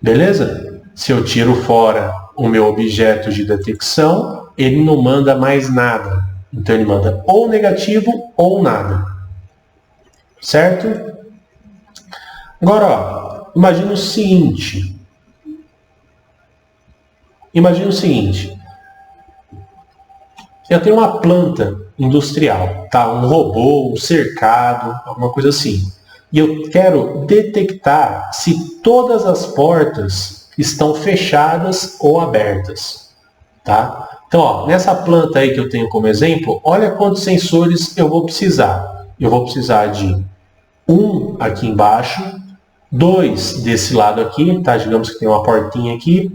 Beleza? Se eu tiro fora o meu objeto de detecção, ele não manda mais nada. Então ele manda ou negativo ou nada. Certo? Agora, ó, imagina o seguinte. Eu tenho uma planta industrial, tá? Um robô, um cercado, alguma coisa assim. E eu quero detectar se todas as portas estão fechadas ou abertas, tá? Então, ó, nessa planta aí que eu tenho como exemplo, olha quantos sensores eu vou precisar. Eu vou precisar de um aqui embaixo, 2 desse lado aqui, tá? Digamos que tem uma portinha aqui,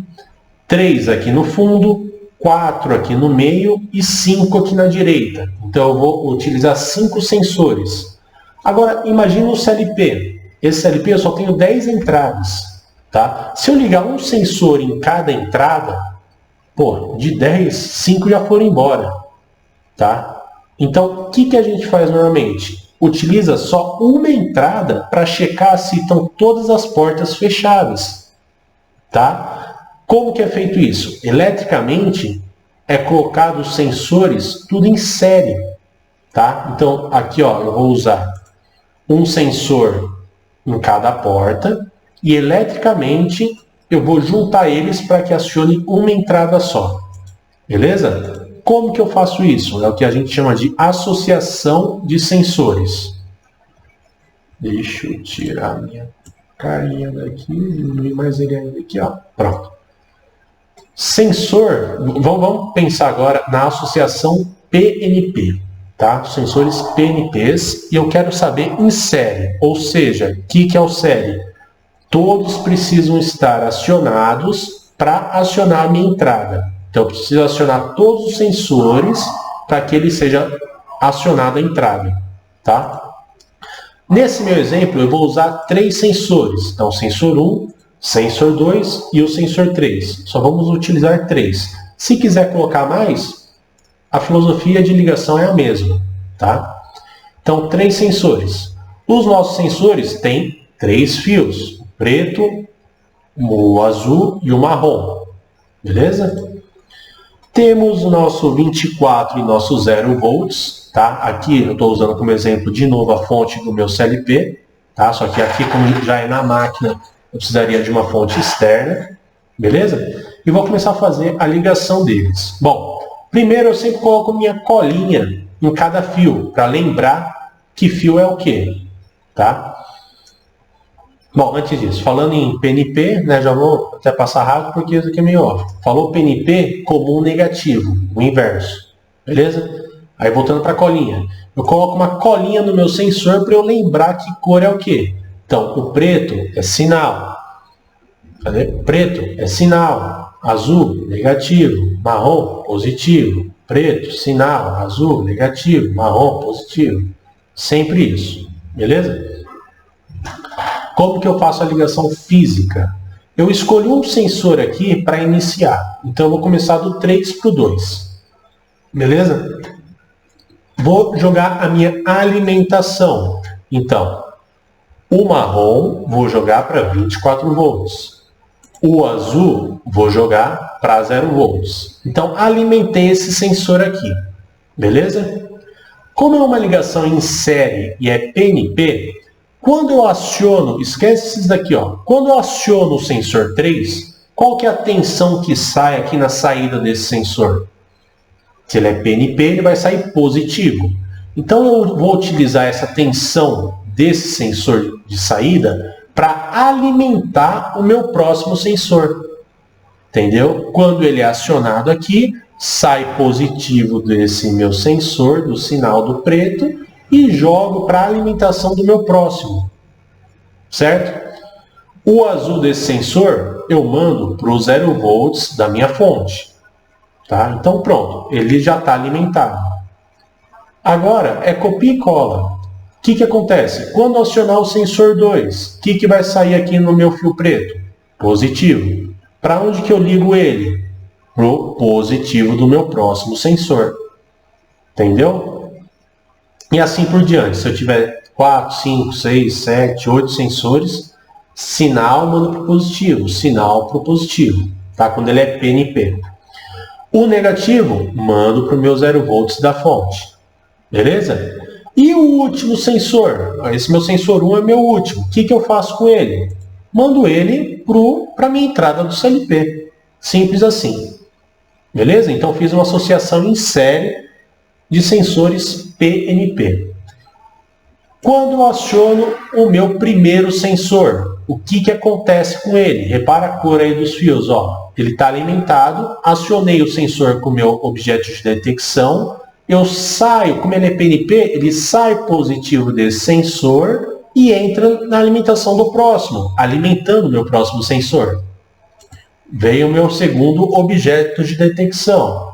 3 aqui no fundo, 4 aqui no meio e 5 aqui na direita. Então eu vou utilizar 5 sensores. Agora, imagina um CLP. Esse CLP eu só tenho 10 entradas. Tá? Se eu ligar um sensor em cada entrada, pô, de 10, 5 já foram embora. Tá? Então, o que a gente faz normalmente? Utiliza só uma entrada para checar se estão todas as portas fechadas. Tá? Como que é feito isso? Eletricamente, é colocado os sensores tudo em série. Tá? Então, aqui ó, eu vou usar um sensor em cada porta e eletricamente eu vou juntar eles para que acione uma entrada só. Beleza? Como que eu faço isso? É o que a gente chama de associação de sensores. Deixa eu tirar minha carinha daqui, diminuir mais ele ainda aqui, ó. Pronto. Sensor, vamos pensar agora na associação PNP, tá? Sensores PNPs, e eu quero saber em série, ou seja, o que é o série? Todos precisam estar acionados para acionar a minha entrada. Então eu preciso acionar todos os sensores para que ele seja acionado a entrada, tá? Nesse meu exemplo eu vou usar 3 sensores, então sensor 1, sensor 2 e o sensor 3. Só vamos utilizar 3. Se quiser colocar mais, a filosofia de ligação é a mesma, tá? Então, 3 sensores. Os nossos sensores têm 3 fios, o preto, o azul e o marrom. Beleza? Temos o nosso 24 e nosso 0 volts, tá? Aqui eu estou usando como exemplo de novo a fonte do meu CLP, tá? Só que aqui, como já é na máquina, eu precisaria de uma fonte externa, beleza? E vou começar a fazer a ligação deles. Bom, primeiro eu sempre coloco minha colinha em cada fio, para lembrar que fio é o quê, tá? Bom, antes disso, falando em PNP, né, já vou até passar rápido porque isso aqui é meio óbvio. Falou PNP, comum negativo, o inverso, beleza? Aí voltando para a colinha, eu coloco uma colinha no meu sensor para eu lembrar que cor é o quê. Então, o preto é sinal. Cadê? Preto é sinal. Azul, negativo. Marrom, positivo. Preto, sinal. Azul, negativo. Marrom, positivo. Sempre isso. Beleza? Como que eu faço a ligação física? Eu escolhi um sensor aqui para iniciar. Então, eu vou começar do 3 para o 2. Beleza? Vou jogar a minha alimentação. Então, o marrom vou jogar para 24 volts. O azul vou jogar para 0 volts. Então, alimentei esse sensor aqui. Beleza? Como é uma ligação em série e é PNP, quando eu aciono, esquece esses daqui, ó. Quando eu aciono o sensor 3, qual que é a tensão que sai aqui na saída desse sensor? Se ele é PNP, ele vai sair positivo. Então, eu vou utilizar essa tensão desse sensor de saída para alimentar o meu próximo sensor. Entendeu? Quando ele é acionado aqui, sai positivo desse meu sensor, do sinal do preto, e jogo para a alimentação do meu próximo. Certo? O azul desse sensor, eu mando para o 0 volts da minha fonte. Tá? Então pronto, ele já está alimentado. Agora é copia e cola. O que acontece? Quando acionar o sensor 2, o que vai sair aqui no meu fio preto? Positivo. Para onde que eu ligo ele? Para o positivo do meu próximo sensor. Entendeu? E assim por diante. Se eu tiver 4, 5, 6, 7, 8 sensores, sinal manda para o positivo, sinal para o positivo. Tá? Quando ele é PNP. O negativo, mando para o meu 0 volts da fonte. Beleza? E o último sensor? Esse meu sensor 1 é meu último. O que eu faço com ele? Mando ele para a minha entrada do CLP. Simples assim. Beleza? Então fiz uma associação em série de sensores PNP. Quando eu aciono o meu primeiro sensor, o que acontece com ele? Repara a cor aí dos fios. Ó. Ele está alimentado, acionei o sensor com o meu objeto de detecção, eu saio, como ele é PNP, ele sai positivo desse sensor e entra na alimentação do próximo, alimentando o meu próximo sensor. Veio o meu segundo objeto de detecção.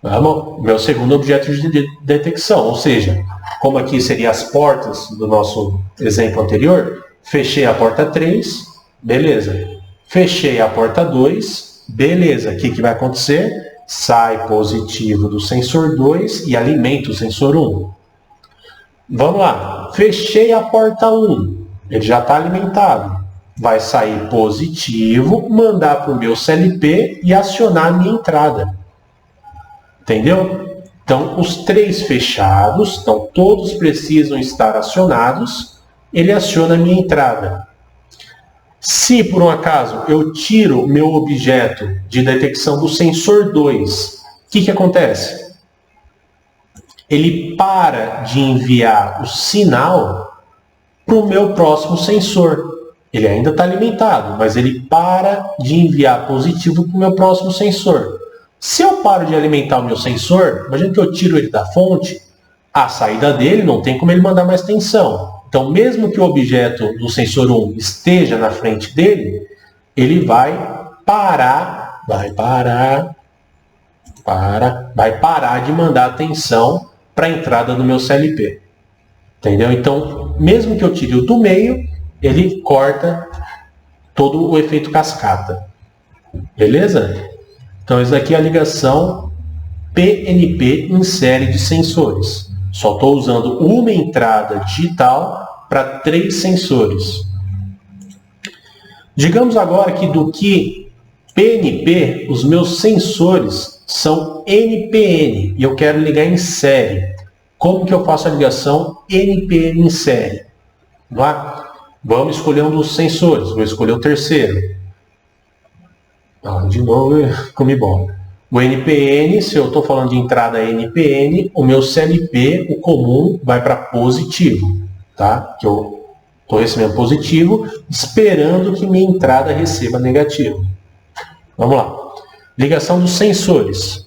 Vamos? Meu segundo objeto de detecção, ou seja, como aqui seriam as portas do nosso exemplo anterior, fechei a porta 3, beleza. Fechei a porta 2, beleza. O que vai acontecer? Sai positivo do sensor 2 e alimenta o sensor 1. Vamos lá. Fechei a porta 1, ele já está alimentado. Vai sair positivo, mandar para o meu CLP e acionar a minha entrada. Entendeu? Então, os 3 fechados, então todos precisam estar acionados, ele aciona a minha entrada. Se, por um acaso, eu tiro meu objeto de detecção do sensor 2, o que acontece? Ele para de enviar o sinal para o meu próximo sensor. Ele ainda está alimentado, mas ele para de enviar positivo para o meu próximo sensor. Se eu paro de alimentar o meu sensor, imagina que eu tiro ele da fonte, a saída dele não tem como ele mandar mais tensão. Então, mesmo que o objeto do sensor 1 esteja na frente dele, ele vai parar de mandar tensão para a entrada do meu CLP. Entendeu? Então, mesmo que eu tire o do meio, ele corta todo o efeito cascata. Beleza? Então, essa aqui é a ligação PNP em série de sensores. Só estou usando uma entrada digital para 3 sensores. Digamos agora que do que PNP, os meus sensores são NPN e eu quero ligar em série. Como que eu faço a ligação NPN em série? Vamos escolher um dos sensores. Vou escolher o terceiro. De novo, comi bola. O NPN, se eu estou falando de entrada NPN, o meu CLP, o comum, vai para positivo. Tá? Que eu estou recebendo positivo, esperando que minha entrada receba negativo. Vamos lá. Ligação dos sensores.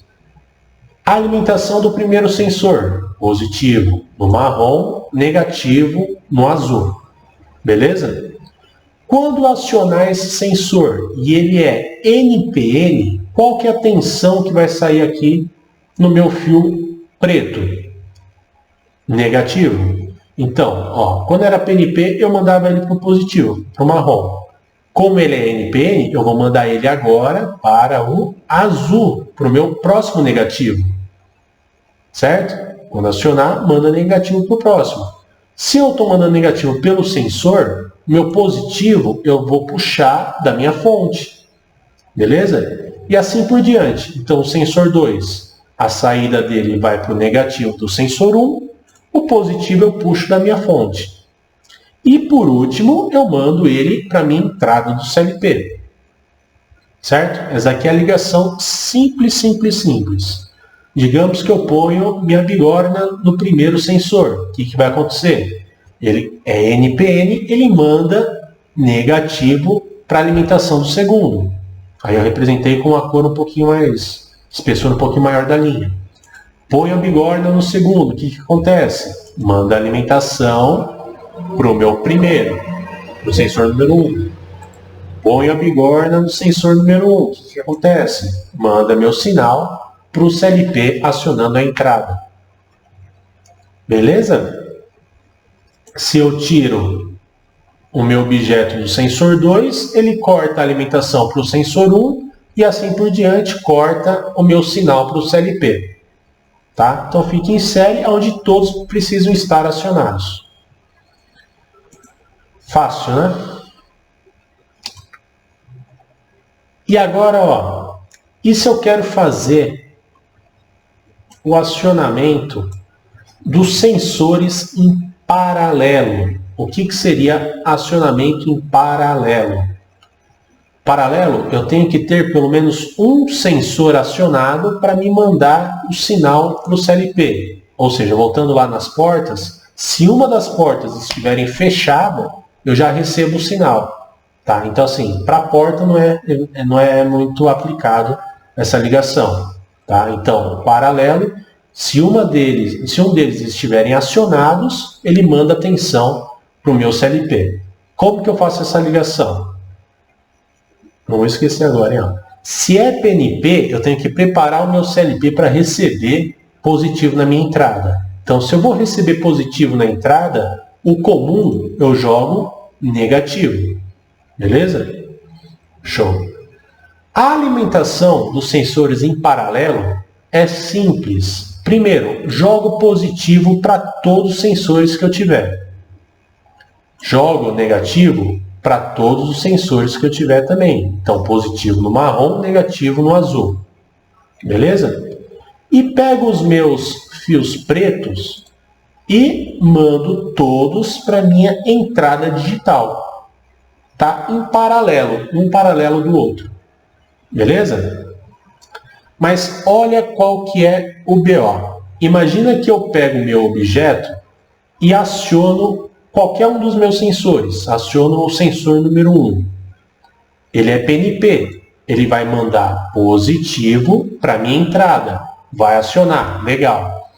Alimentação do primeiro sensor. Positivo no marrom, negativo no azul. Beleza? Quando acionar esse sensor e ele é NPN, qual que é a tensão que vai sair aqui no meu fio preto? Negativo. Então, quando era PNP, eu mandava ele para o positivo, para o marrom. Como ele é NPN, eu vou mandar ele agora para o azul, para o meu próximo negativo. Certo? Quando acionar, manda negativo para o próximo. Se eu estou mandando negativo pelo sensor, meu positivo eu vou puxar da minha fonte. Beleza? E assim por diante. Então, o sensor 2, a saída dele vai para o negativo do sensor 1, o positivo eu puxo da minha fonte. E por último, eu mando ele para a minha entrada do CLP. Certo? Essa aqui é a ligação simples. Digamos que eu ponho minha bigorna no primeiro sensor. O que vai acontecer? Ele é NPN, ele manda negativo para a alimentação do segundo. Aí eu representei com uma cor um pouquinho mais, espessura um pouquinho maior da linha. Ponho a bigorna no segundo. O que acontece? Manda alimentação para o meu primeiro, para o sensor número 1. Ponho a bigorna no sensor número 1. O que acontece? Manda meu sinal para o CLP acionando a entrada. Beleza? Se eu tiro o meu objeto do sensor 2, ele corta a alimentação para o sensor 1 e assim por diante corta o meu sinal para o CLP. Tá? Então fica em série onde todos precisam estar acionados. Fácil, né? E agora, ó, e se eu quero fazer o acionamento dos sensores em paralelo? O que seria acionamento em paralelo? Paralelo, eu tenho que ter pelo menos um sensor acionado para me mandar o sinal para o CLP. Ou seja, voltando lá nas portas, se uma das portas estiverem fechada, eu já recebo o sinal. Tá? Então, assim, para a porta não é muito aplicado essa ligação. Tá? Então, paralelo, se um deles estiverem acionados, ele manda atenção para o meu CLP. Como que eu faço essa ligação? Não vou esquecer agora, hein? Se é PNP, eu tenho que preparar o meu CLP para receber positivo na minha entrada. Então, se eu vou receber positivo na entrada, o comum eu jogo negativo. Beleza? Show. A alimentação dos sensores em paralelo é simples. Primeiro, jogo positivo para todos os sensores que eu tiver. Jogo negativo para todos os sensores que eu tiver também. Então, positivo no marrom, negativo no azul. Beleza? E pego os meus fios pretos e mando todos para minha entrada digital. Tá? Em paralelo, um paralelo do outro. Beleza? Mas olha qual que é o BO. Imagina que eu pego o meu objeto e aciono qualquer um dos meus sensores. Aciono o sensor número 1. Ele é PNP. Ele vai mandar positivo para minha entrada. Vai acionar. Legal.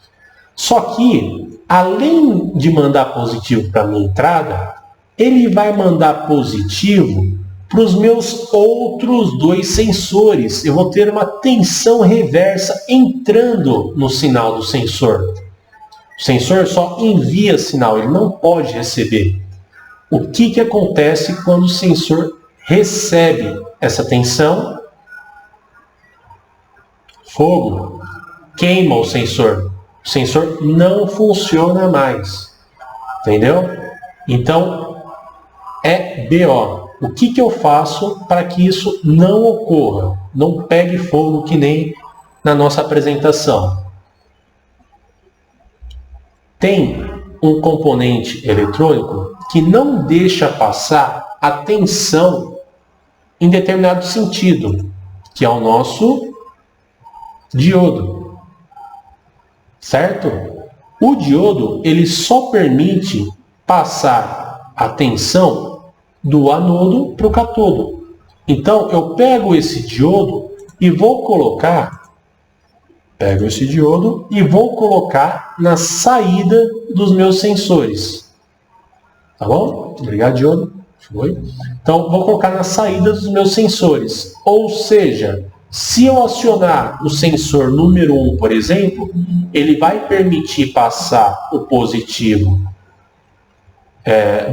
Só que, além de mandar positivo para minha entrada, ele vai mandar positivo para os meus outros dois sensores. Eu vou ter uma tensão reversa entrando no sinal do sensor. O sensor só envia sinal, ele não pode receber. O que acontece quando o sensor recebe essa tensão? Fogo. Queima o sensor. O sensor não funciona mais. Entendeu? Então, é BO. O que eu faço para que isso não ocorra? Não pegue fogo que nem na nossa apresentação. Tem um componente eletrônico que não deixa passar a tensão em determinado sentido, que é o nosso diodo. Certo? O diodo, ele só permite passar a tensão do anodo para o catodo. Então, eu pego esse diodo e vou colocar na saída dos meus sensores. Tá bom? Obrigado, diodo. Foi. Então, vou colocar na saída dos meus sensores. Ou seja, se eu acionar o sensor número 1, por exemplo, ele vai permitir passar o positivo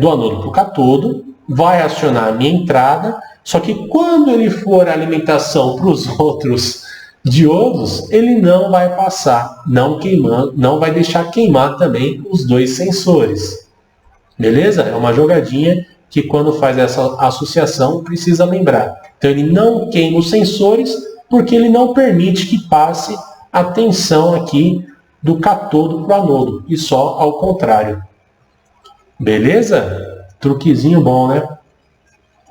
do anodo para o catodo, vai acionar a minha entrada, só que quando ele for a alimentação para os outros diodos, ele não vai passar, não vai deixar queimar também os dois sensores. Beleza? É uma jogadinha que quando faz essa associação precisa lembrar. Então ele não queima os sensores porque ele não permite que passe a tensão aqui do catodo para o anodo, e só ao contrário. Beleza? Truquezinho bom, né?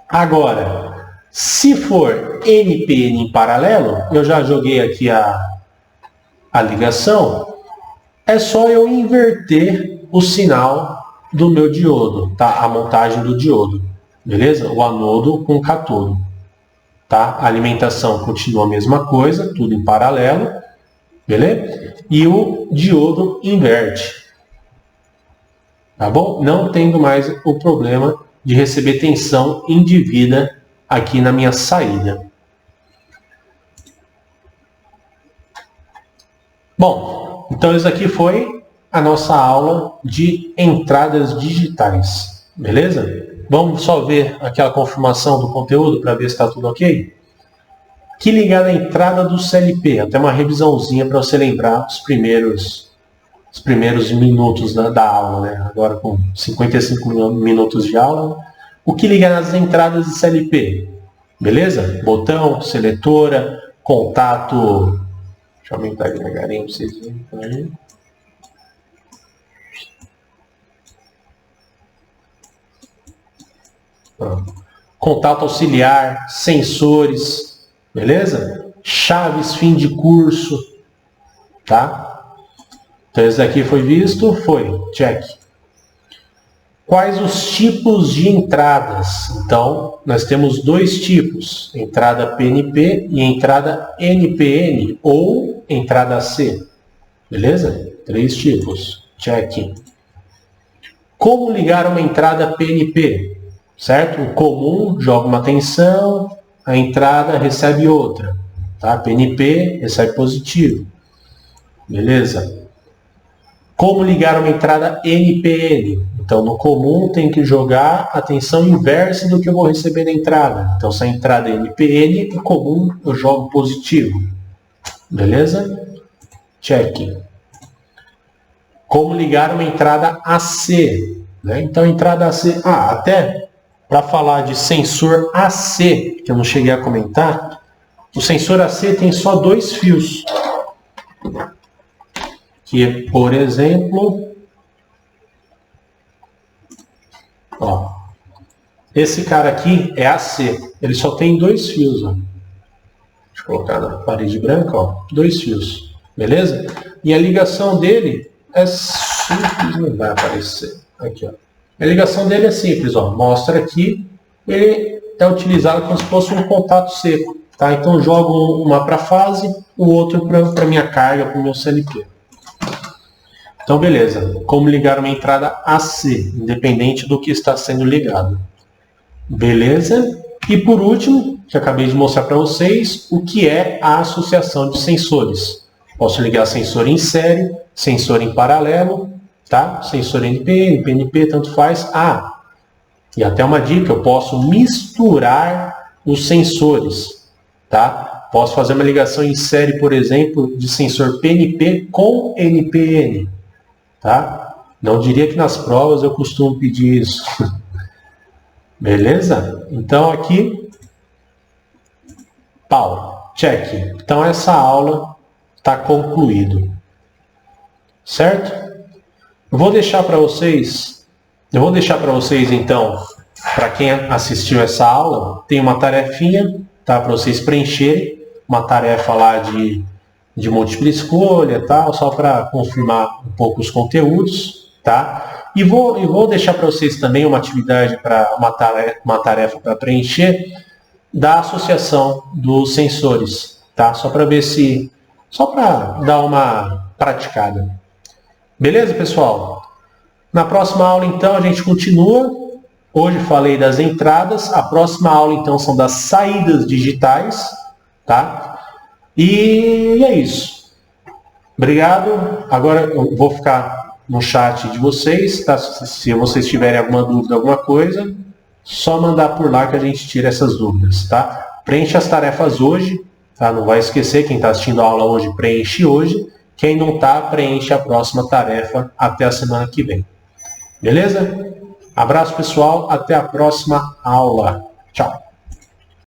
Agora, se for NPN em paralelo, eu já joguei aqui a ligação, é só eu inverter o sinal do meu diodo, tá? A montagem do diodo, beleza? O anodo com o catodo, tá? A alimentação continua a mesma coisa, tudo em paralelo, beleza? E o diodo inverte. Tá bom? Não tendo mais o problema de receber tensão indevida aqui na minha saída. Bom, então isso aqui foi a nossa aula de entradas digitais. Beleza? Vamos só ver aquela confirmação do conteúdo para ver se está tudo ok? Que ligar na entrada do CLP, até uma revisãozinha para você lembrar os primeiros minutos da aula, né? Agora com 55 minutos de aula. O que ligar nas entradas do CLP? Beleza? Botão, seletora, contato. Deixa eu aumentar devagarinho para vocês verem também. Contato auxiliar, sensores, beleza? Chaves, fim de curso, tá? Então esse daqui foi visto, foi, check. Quais os tipos de entradas? Então, nós temos dois tipos, entrada PNP e entrada NPN, ou entrada C, beleza? 3 tipos, check. Como ligar uma entrada PNP? Certo? O comum joga uma tensão, a entrada recebe outra. Tá? PNP recebe positivo. Beleza? Como ligar uma entrada NPN? Então, no comum tem que jogar a tensão inversa do que eu vou receber na entrada. Então, se a entrada é NPN, o comum eu jogo positivo. Beleza? Check. Como ligar uma entrada AC? Né? Então, entrada AC... até... Para falar de sensor AC, que eu não cheguei a comentar, o sensor AC tem só 2 fios. Que, por exemplo, ó, esse cara aqui é AC. Ele só tem 2 fios. Ó. Deixa eu colocar na parede branca, ó, 2 fios. Beleza? E a ligação dele é simples, não vai aparecer. Aqui, ó. A ligação dele é simples, ó. Mostra aqui, ele é utilizado como se fosse um contato seco, tá? Então eu jogo uma para fase, o outro para minha carga, para o meu CLP. Então beleza, como ligar uma entrada AC, independente do que está sendo ligado. Beleza? E por último, que acabei de mostrar para vocês, o que é a associação de sensores. Posso ligar sensor em série, sensor em paralelo, tá? Sensor NPN, PNP, tanto faz. E até uma dica, eu posso misturar os sensores, tá? Posso fazer uma ligação em série, por exemplo, de sensor PNP com NPN, tá? Não diria que nas provas eu costumo pedir isso. Beleza? Então aqui, pau, check. Então essa aula está concluída. Certo? Eu vou deixar para vocês, então, para quem assistiu essa aula, tem uma tarefinha, tá, para vocês preencherem, uma tarefa lá de múltipla escolha, tal, só para confirmar um pouco os conteúdos, tá? E vou deixar para vocês também uma atividade para uma tarefa para preencher da associação dos sensores, tá? Só para dar uma praticada. Beleza, pessoal? Na próxima aula, então, a gente continua. Hoje falei das entradas. A próxima aula, então, são das saídas digitais. Tá? E é isso. Obrigado. Agora eu vou ficar no chat de vocês. Tá? Se vocês tiverem alguma dúvida, alguma coisa, só mandar por lá que a gente tira essas dúvidas. Tá? Preenche as tarefas hoje. Tá? Não vai esquecer, quem está assistindo a aula hoje, preenche hoje. Quem não está, preenche a próxima tarefa até a semana que vem. Beleza? Abraço, pessoal. Até a próxima aula.